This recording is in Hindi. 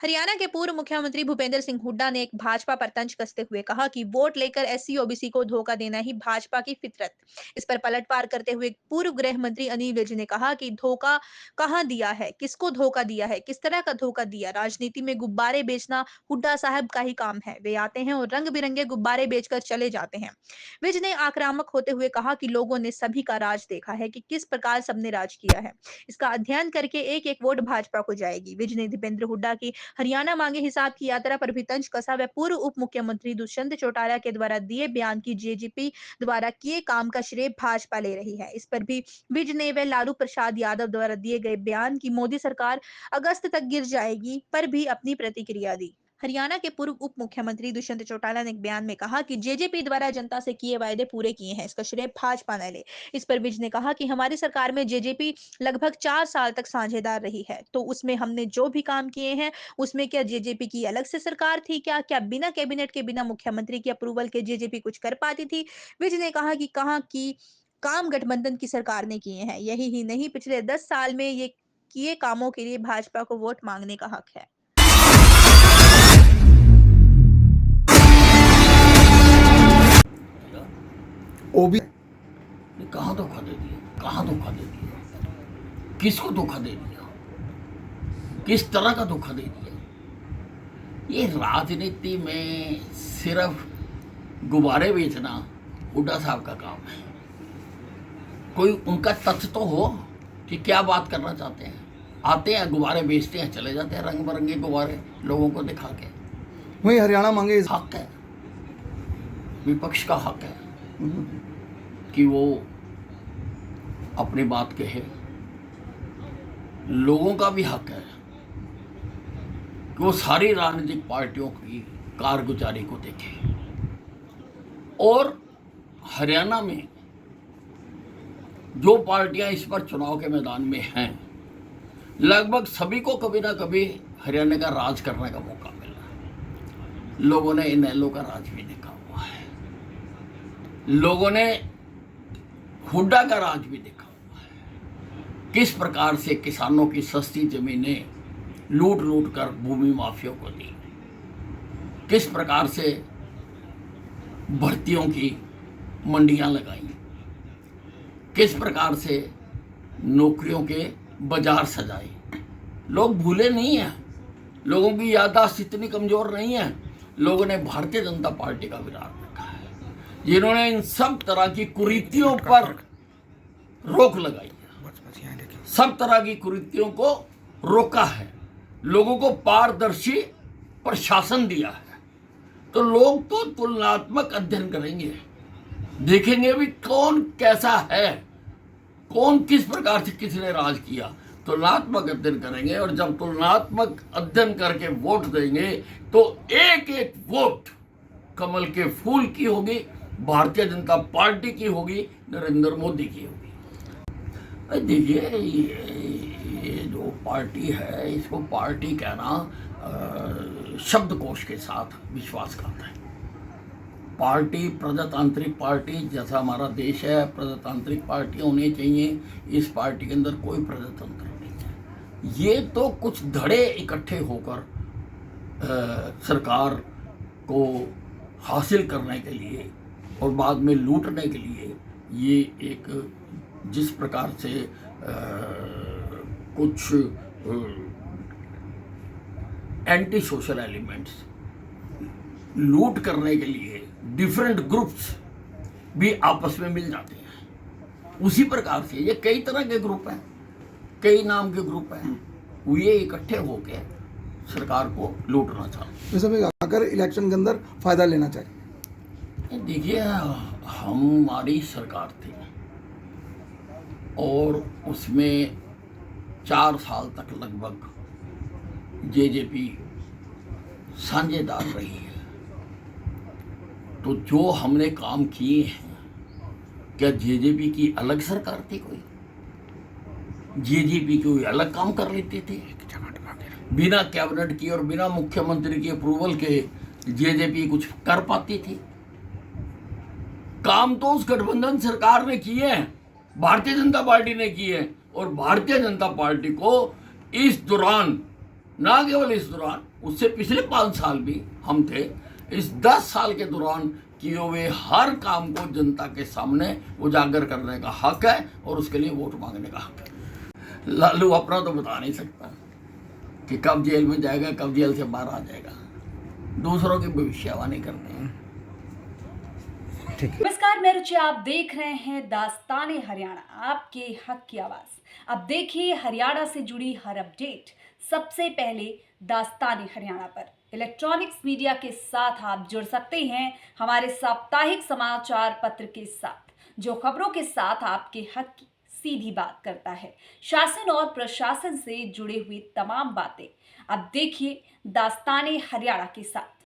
हरियाणा के पूर्व मुख्यमंत्री भूपेंद्र सिंह हुड्डा ने एक भाजपा पर तंज कसते हुए कहा कि वोट लेकर एससी ओबीसी को धोखा देना ही भाजपा की फितरत। इस पर पलटवार करते हुए पूर्व गृह मंत्री अनिल विज ने कहा कि धोखा कहां दिया है, किसको धोखा दिया है, किस तरह का धोखा दिया। राजनीति में गुब्बारे बेचना हुड्डा साहब का ही काम है। वे आते हैं और रंग बिरंगे गुब्बारे बेचकर चले जाते हैं। विज ने आक्रामक होते हुए कहा कि लोगों ने सभी का राज देखा है कि किस प्रकार सबने राज किया है। इसका अध्ययन करके एक एक वोट भाजपा को जाएगी। विज ने दीपेंद्र हुड्डा की हरियाणा मांगे हिसाब की यात्रा पर भी तंज कसा व पूर्व उप मुख्यमंत्री दुष्यंत चौटाला के द्वारा दिए बयान की जेजेपी द्वारा किए काम का श्रेय भाजपा ले रही है। इस पर भी विज ने व लालू प्रसाद यादव द्वारा दिए गए बयान की मोदी सरकार अगस्त तक गिर जाएगी पर भी अपनी प्रतिक्रिया दी। हरियाणा के पूर्व उप मुख्यमंत्री दुष्यंत चौटाला ने एक बयान में कहा कि जेजेपी द्वारा जनता से किए वायदे पूरे किए हैं, इसका श्रेय भाजपा न ले। इस पर विज ने कहा कि हमारी सरकार में जेजेपी लगभग 4 साल तक साझेदार रही है, तो उसमें हमने जो भी काम किए हैं उसमें क्या जेजेपी की अलग से सरकार थी क्या? क्या बिना कैबिनेट के, बिना मुख्यमंत्री की अप्रूवल के जेजेपी कुछ कर पाती थी? विज ने कहा कि कहाँ की काम गठबंधन की सरकार ने किए हैं। यही ही नहीं, पिछले 10 साल में ये किए कामों के लिए भाजपा को वोट मांगने का हक है। ओबी ने कहाँ धोखा दे दिया, कहाँ धोखा दे दिया, किसको धोखा दे दिया, किस तरह का धोखा दे दिया। ये राजनीति में सिर्फ गुब्बारे बेचना हुड्डा साहब का काम है। कोई उनका तथ्य तो हो कि क्या बात करना चाहते हैं। आते हैं, गुब्बारे बेचते हैं, चले जाते हैं, रंग बिरंगे गुब्बारे लोगों को दिखा के। वही हरियाणा मांगे हक है, विपक्ष का हक है कि वो अपनी बात कहे। लोगों का भी हक है कि वो सारी राजनीतिक पार्टियों की कारगुजारी को देखे। और हरियाणा में जो पार्टियां इस बार चुनाव के मैदान में हैं, लगभग सभी को कभी ना कभी हरियाणा का राज करने का मौका मिला है। लोगों ने इनेलो का राज भी देखा हुआ है, लोगों ने हुड्डा का राज भी देखा हुआ है। किस प्रकार से किसानों की सस्ती जमीनें लूट लूट कर भूमि माफियों को दी, किस प्रकार से भर्तियों की मंडियां लगाई, किस प्रकार से नौकरियों के बाजार सजाए। लोग भूले नहीं हैं, लोगों की याददाश्त इतनी कमजोर नहीं है। लोगों ने भारतीय जनता पार्टी का विराट रखा है, जिन्होंने इन सब तरह की कुरीतियों पर रोक लगाई है, सब तरह की कुरीतियों को रोका है, लोगों को पारदर्शी प्रशासन दिया है। तो लोग तो तुलनात्मक अध्ययन करेंगे, देखेंगे भी कौन कैसा है, कौन किस प्रकार से किसने राज किया। तुलनात्मक अध्ययन करेंगे और जब तुलनात्मक अध्ययन करके वोट देंगे तो एक एक वोट कमल के फूल की होगी, भारतीय जनता पार्टी की होगी, नरेंद्र मोदी की होगी। देखिए, ये जो पार्टी है, इसको पार्टी कहना शब्दकोश के साथ विश्वासघात है। पार्टी प्रजातांत्रिक पार्टी जैसा हमारा देश है, प्रजातांत्रिक पार्टियां होनी चाहिए। इस पार्टी के अंदर कोई प्रजातंत्र नहीं है। ये तो कुछ धड़े इकट्ठे होकर सरकार को हासिल करने के लिए और बाद में लूटने के लिए ये एक जिस प्रकार से कुछ एंटी सोशल एलिमेंट्स लूट करने के लिए डिफरेंट ग्रुप्स भी आपस में मिल जाते हैं, उसी प्रकार से ये कई तरह के ग्रुप हैं, कई नाम के ग्रुप हैं, ये इकट्ठे होकर सरकार को लूटना चाहते इस समय आकर इलेक्शन के अंदर फायदा लेना चाहिए। देखिए, हमारी सरकार थी और उसमें 4 साल तक लगभग जेजेपी साझेदार रही है। तो जो हमने काम किए हैं, क्या जेजेपी की अलग सरकार थी? कोई जेजेपी कोई अलग काम कर लेते थे? बिना कैबिनेट की और बिना मुख्यमंत्री की अप्रूवल के जेजेपी कुछ कर पाती थी? काम तो उस गठबंधन सरकार ने किए हैं, भारतीय जनता पार्टी ने किए हैं। और भारतीय जनता पार्टी को इस दौरान ना केवल इस दौरान, उससे पिछले 5 साल भी हम थे। इस 10 साल के दौरान किए हुए हर काम को जनता के सामने उजागर करने का हक है और उसके लिए वोट मांगने का हक है। लालू अपना तो बता नहीं सकता कि कब जेल में जाएगा, कब जेल से बाहर आ जाएगा। दूसरों की भविष्यवाणी करते हैं। नमस्कार, मैं रुचि, आप देख रहे हैं दास्ताने हरियाणा, आपके हक की आवाज। अब देखिए हरियाणा से जुड़ी हर अपडेट सबसे पहले दास्ताने हरियाणा पर। इलेक्ट्रॉनिक्स मीडिया के साथ आप जुड़ सकते हैं हमारे साप्ताहिक समाचार पत्र के साथ, जो खबरों के साथ आपके हक की सीधी बात करता है। शासन और प्रशासन से जुड़े हुए तमाम बातें अब देखिए दास्ताने हरियाणा के साथ।